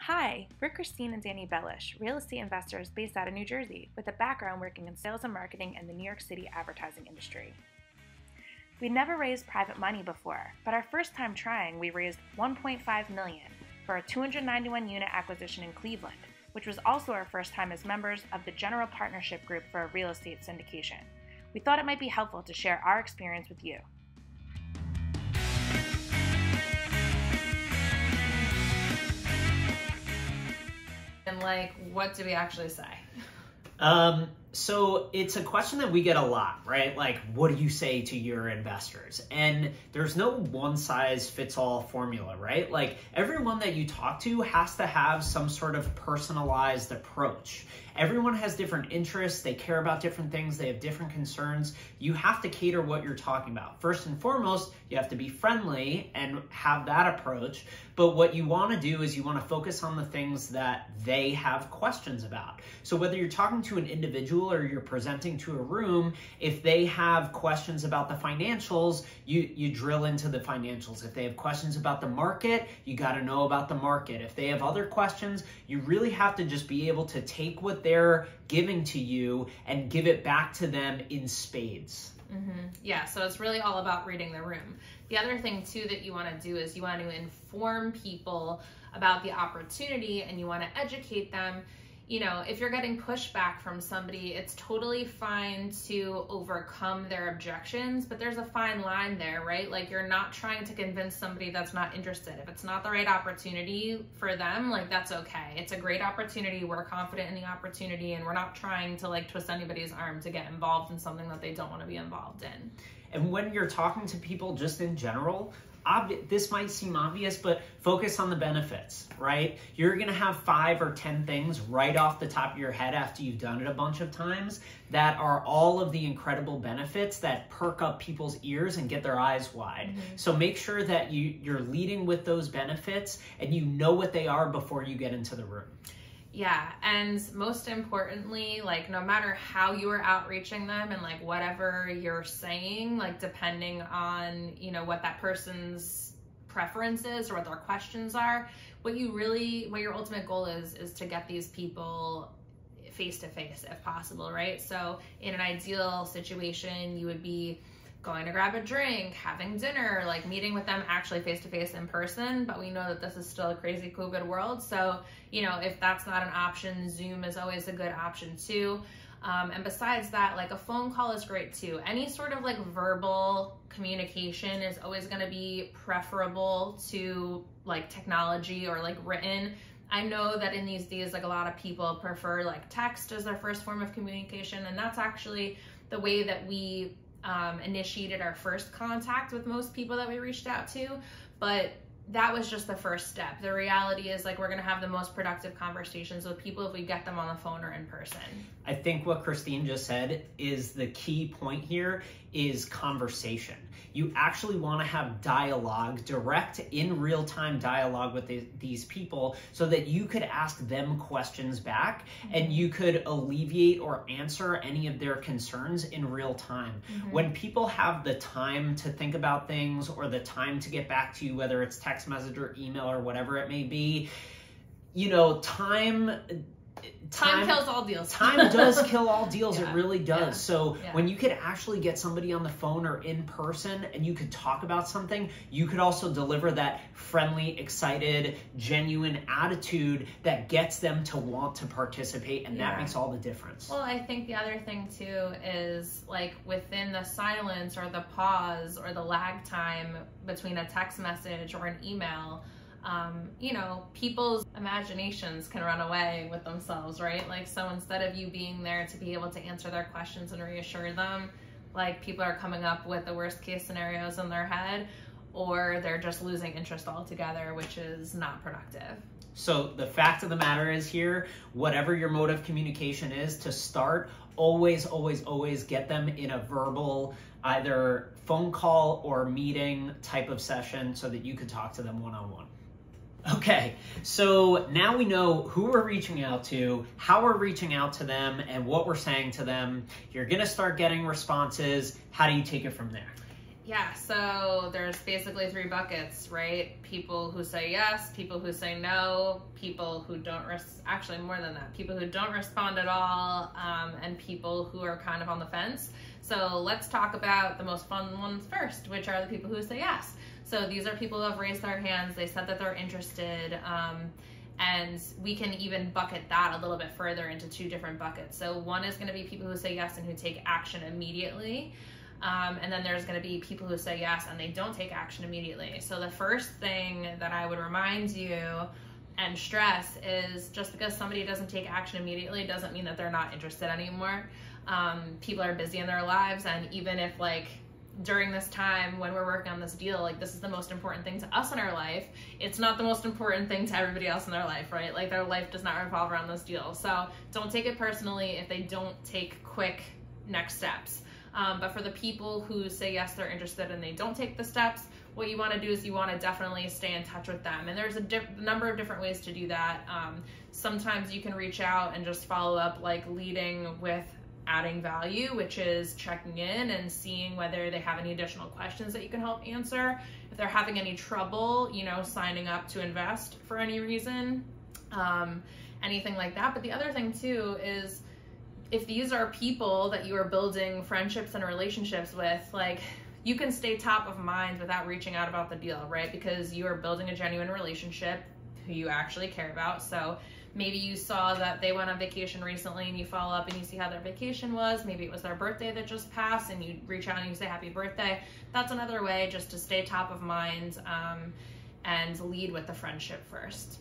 Hi, we're Christine and Danny Bellish, real estate investors based out of New Jersey, with a background working in sales and marketing in the New York City advertising industry. We'd never raised private money before, but our first time trying, we raised $1.5 million for a 291-unit acquisition in Cleveland, which was also our first time as members of the General Partnership Group for a real estate syndication. We thought it might be helpful to share our experience with you. And what do we actually say? So it's a question that we get a lot, right? Like, what do you say to your investors? And there's no one size fits all formula, right? Like, everyone that you talk to has to have some sort of personalized approach. Everyone has different interests. They care about different things. They have different concerns. You have to cater what you're talking about. First and foremost, you have to be friendly and have that approach. But what you want to do is you want to focus on the things that they have questions about. So whether you're talking to an individual or you're presenting to a room, if they have questions about the financials, you drill into the financials. If they have questions about the market, you got to know about the market. If they have other questions, you really have to just be able to take what they're giving to you and give it back to them in spades. Yeah, so it's really all about reading the room. The other thing too that you want to do is you want to inform people about the opportunity and you want to educate them. You know, if you're getting pushback from somebody, it's totally fine to overcome their objections, but there's a fine line there, right? Like, you're not trying to convince somebody that's not interested. If it's not the right opportunity for them, that's okay. It's a great opportunity. We're confident in the opportunity, and we're not trying to twist anybody's arm to get involved in something that they don't want to be involved in. And when you're talking to people just in general, this might seem obvious, but focus on the benefits, right? You're going to have 5 or 10 things right off the top of your head after you've done it a bunch of times that are all of the incredible benefits that perk up people's ears and get their eyes wide. So make sure that you're leading with those benefits and you know what they are before you get into the room. Yeah, and most importantly, no matter how you are outreaching them and whatever you're saying, depending on, what that person's preference is or what their questions are, what your ultimate goal is to get these people face to face if possible, right? So in an ideal situation, you would be going to grab a drink, having dinner, meeting with them actually face-to-face in person, but we know that this is still a crazy COVID world. So, if that's not an option, Zoom is always a good option too. And besides that, a phone call is great too. Any sort of verbal communication is always going to be preferable to technology or written. I know that in these days, a lot of people prefer text as their first form of communication, and that's actually the way that we initiated our first contact with most people that we reached out to, but that was just the first step. The reality is we're going to have the most productive conversations with people if we get them on the phone or in person. I think what Christine just said is the key point here is conversation. You actually want to have dialogue, direct in real-time dialogue with these people so that you could ask them questions back and you could alleviate or answer any of their concerns in real time. When people have the time to think about things or the time to get back to you, whether it's text message or email or whatever it may be, time kills all deals. Time does kill all deals. Yeah. It really does. Yeah. So when you could actually get somebody on the phone or in person and you could talk about something, you could also deliver that friendly, excited, genuine attitude that gets them to want to participate, and that makes all the difference. Well, I think the other thing too is within the silence or the pause or the lag time between a text message or an email, people's imaginations can run away with themselves, right? So instead of you being there to be able to answer their questions and reassure them, people are coming up with the worst case scenarios in their head, or they're just losing interest altogether, which is not productive. So the fact of the matter is here, whatever your mode of communication is, to start, always, always, always get them in a verbal, either phone call or meeting type of session so that you could talk to them one-on-one. Okay, so now we know who we're reaching out to, how we're reaching out to them, and what we're saying to them. You're gonna start getting responses. How do you take it from there? Yeah, so there's basically 3 buckets, right? People who say yes, people who say no, people who don't, actually more than that, people who don't respond at all, and people who are kind of on the fence. So let's talk about the most fun ones first, which are the people who say yes. So these are people who have raised their hands, they said that they're interested, and we can even bucket that a little bit further into 2 different buckets. So one is going to be people who say yes and who take action immediately. And then there's going to be people who say yes and they don't take action immediately. So the first thing that I would remind you and stress is just because somebody doesn't take action immediately doesn't mean that they're not interested anymore. People are busy in their lives, and even if like during this time when we're working on this deal, like this is the most important thing to us in our life, it's not the most important thing to everybody else in their life, right? Like their life does not revolve around this deal. So don't take it personally if they don't take quick next steps. But for the people who say yes, they're interested and they don't take the steps, what you want to do is you want to definitely stay in touch with them. And there's a number of different ways to do that. Sometimes you can reach out and just follow up, like leading with adding value, which is checking in and seeing whether they have any additional questions that you can help answer. If they're having any trouble, you know, signing up to invest for any reason, anything like that. But the other thing too is, if these are people that you are building friendships and relationships with, like you can stay top of mind without reaching out about the deal, right? Because you are building a genuine relationship who you actually care about. So maybe you saw that they went on vacation recently and you follow up and you see how their vacation was. Maybe it was their birthday that just passed and you reach out and you say happy birthday. That's another way just to stay top of mind and lead with the friendship first.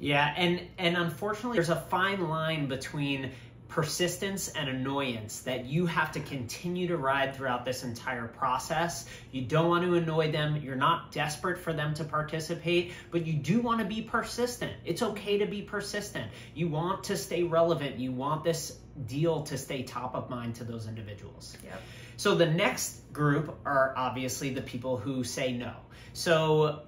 Yeah, and unfortunately there's a fine line between persistence and annoyance that you have to continue to ride throughout this entire process. You don't want to annoy them. You're not desperate for them to participate, but you do want to be persistent. It's okay to be persistent. You want to stay relevant. You want this deal to stay top of mind to those individuals. Yep. So the next group are obviously the people who say no. So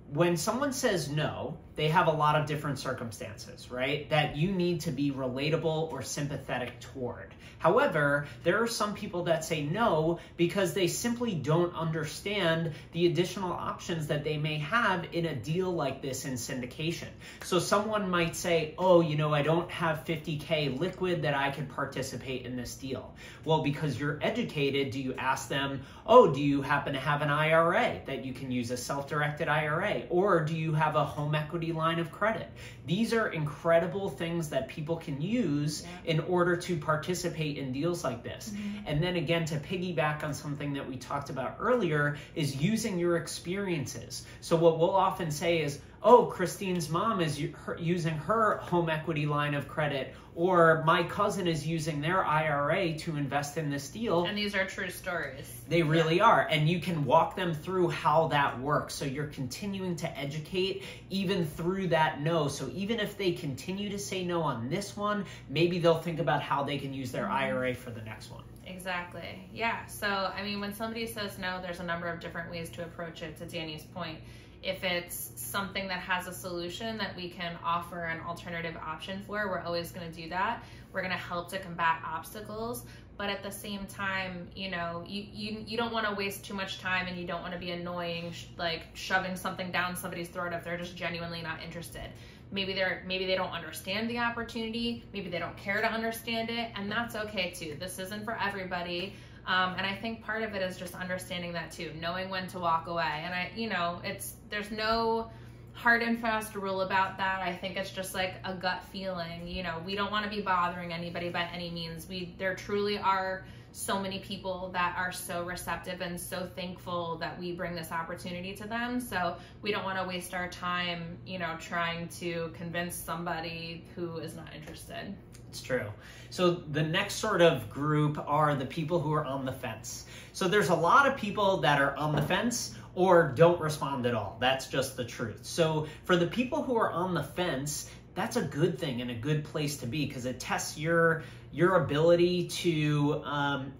when someone says no, they have a lot of different circumstances, right? That you need to be relatable or sympathetic toward. However, there are some people that say no because they simply don't understand the additional options that they may have in a deal like this in syndication. So someone might say, oh, you know, I don't have $50K liquid that I could participate in this deal. Well, because you're educated, do you ask them, oh, do you happen to have an IRA that you can use, a self-directed IRA? Or do you have a home equity line of credit? These are incredible things that people can use in order to participate in deals like this. And then again, to piggyback on something that we talked about earlier, is using your experiences. So what we'll often say is, oh, Christine's mom is using her home equity line of credit, or my cousin is using their IRA to invest in this deal. And these are true stories. They really are. And you can walk them through how that works. So you're continuing to educate even through that no. So even if they continue to say no on this one, maybe they'll think about how they can use their IRA for the next one. Exactly. Yeah. So, I mean, when somebody says no, there's a number of different ways to approach it, to Danny's point. If it's something that has a solution that we can offer an alternative option for, we're always going to do that. We're going to help to combat obstacles. But at the same time, you know, you don't want to waste too much time, and you don't want to be annoying, like shoving something down somebody's throat if they're just genuinely not interested. Maybe they don't understand the opportunity. Maybe they don't care to understand it, and that's okay too. This isn't for everybody. And I think part of it is just understanding that too, knowing when to walk away. And there's no hard and fast rule about that. I think it's just like a gut feeling. You know, we don't want to be bothering anybody by any means. There truly are so many people that are so receptive and so thankful that we bring this opportunity to them. So we don't want to waste our time, you know, trying to convince somebody who is not interested. It's true. So the next sort of group are the people who are on the fence. So there's a lot of people that are on the fence or don't respond at all. That's just the truth. So for the people who are on the fence, that's a good thing and a good place to be, because it tests your your ability to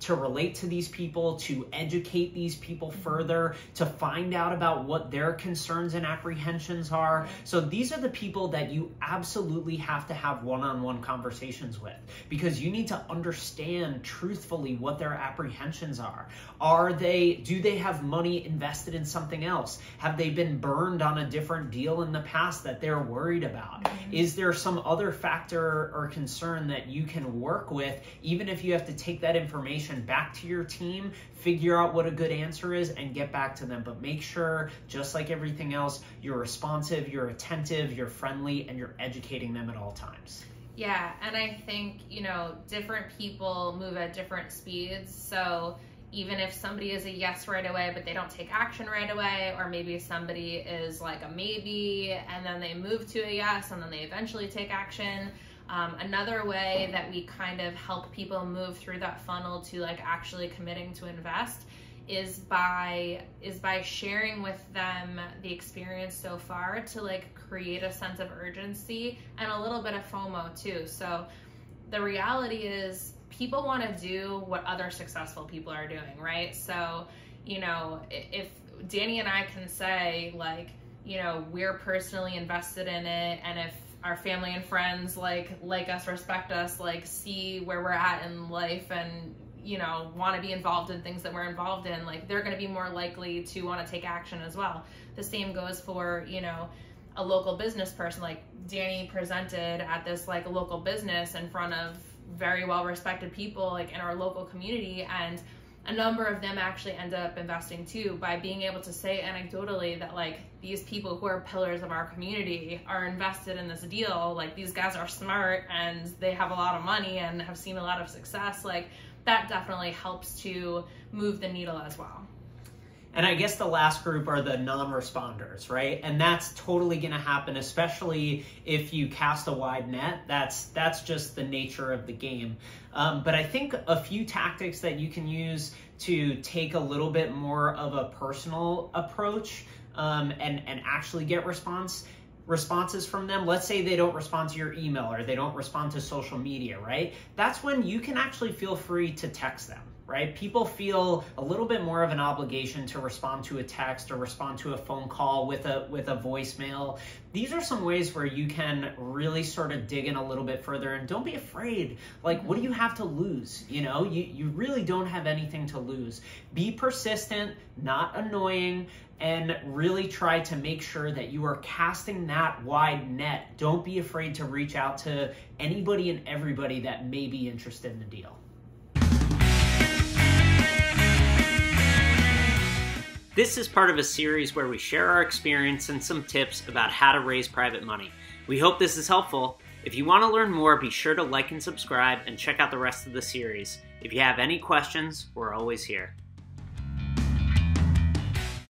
relate to these people, to educate these people further, to find out about what their concerns and apprehensions are. So these are the people that you absolutely have to have one-on-one conversations with, because you need to understand truthfully what their apprehensions are. Do they have money invested in something else? Have they been burned on a different deal in the past that they're worried about? Is there some other factor or concern that you can work with, even if you have to take that information back to your team, figure out what a good answer is, and get back to them? But make sure, just like everything else, you're responsive, you're attentive, you're friendly, and you're educating them at all times. Yeah, and I think, different people move at different speeds. So even if somebody is a yes right away, but they don't take action right away, or maybe somebody is like a maybe, and then they move to a yes, and then they eventually take action. Another way that we kind of help people move through that funnel to like actually committing to invest is by sharing with them the experience so far, to like create a sense of urgency and a little bit of FOMO too. So the reality is, people want to do what other successful people are doing, right? So, if Danny and I can say like, we're personally invested in it, and if our family and friends like us, respect us, like see where we're at in life, and want to be involved in things that we're involved in, like they're going to be more likely to want to take action as well. The same goes for, a local business person. Like Danny presented at this like local business in front of very well respected people like in our local community, and a number of them actually end up investing too, by being able to say anecdotally that like these people who are pillars of our community are invested in this deal. Like these guys are smart and they have a lot of money and have seen a lot of success. Like that definitely helps to move the needle as well. And I guess the last group are the non-responders, right? And that's totally going to happen, especially if you cast a wide net. That's just the nature of the game. But I think a few tactics that you can use to take a little bit more of a personal approach and actually get responses from them. Let's say they don't respond to your email, or they don't respond to social media, right? That's when you can actually feel free to text them. Right? People feel a little bit more of an obligation to respond to a text or respond to a phone call with a voicemail. These are some ways where you can really sort of dig in a little bit further, and don't be afraid. Like, what do you have to lose? You really don't have anything to lose. Be persistent, not annoying, and really try to make sure that you are casting that wide net. Don't be afraid to reach out to anybody and everybody that may be interested in the deal. This is part of a series where we share our experience and some tips about how to raise private money. We hope this is helpful. If you want to learn more, be sure to like and subscribe, and check out the rest of the series. If you have any questions, we're always here.